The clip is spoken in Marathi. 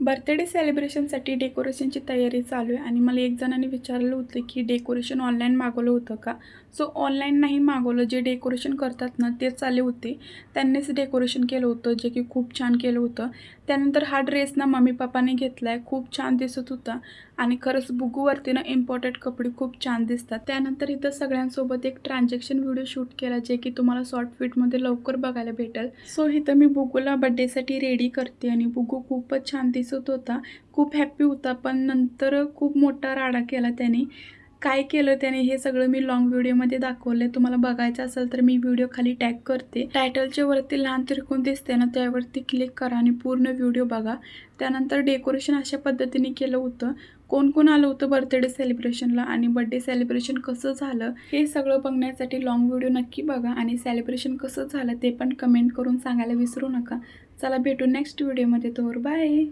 बर्थडे सेलिब्रेशनसाठी डेकोरेशनची तयारी चालू आहे आणि मला एक जणांनी विचारलं होतं की डेकोरेशन ऑनलाईन मागवलं होतं का. सो ऑनलाईन नाही मागवलं, जे डेकोरेशन करतात ना तेच आले होते. त्यांनीच डेकोरेशन केलं होतं, जे की खूप छान केलं होतं. त्यानंतर हा ड्रेस ना मम्मी पप्पाने घेतला आहे, खूप छान दिसत होता आणि खरंच बुगूवरती ना इम्पॉर्टंट कपडे खूप छान दिसतात. त्यानंतर इथं सगळ्यांसोबत एक ट्रान्झॅक्शन व्हिडिओ शूट केला, जे की तुम्हाला शॉर्ट फिटमध्ये लवकर बघायला भेटेल. सो इथं मी बुगूला बड्डेसाठी रेडी करते आणि बुगू खूपच छान दिसत होता, खूप हॅप्पी होता. पण नंतर खूप मोठा राडा केला त्याने. काय केलं त्याने हे सगळं मी लाँग व्हिडिओमध्ये दाखवलं आहे. तुम्हाला बघायचं असेल तर मी व्हिडिओ खाली टॅग करते. टायटलच्या वरती लहान त्रिकोण दिसते ना, त्यावरती क्लिक करा आणि पूर्ण व्हिडिओ बघा. त्यानंतर डेकोरेशन अशा पद्धतीने केलं होतं. कोण कोण आलं होतं बर्थडे सेलिब्रेशनला आणि बर्थडे सेलिब्रेशन कसं झालं हे सगळं बघण्यासाठी लाँग व्हिडिओ नक्की बघा आणि सेलिब्रेशन कसं झालं ते पण कमेंट करून सांगायला विसरू नका. चला भेटू नेक्स्ट व्हिडिओमध्ये. तोवर बाय.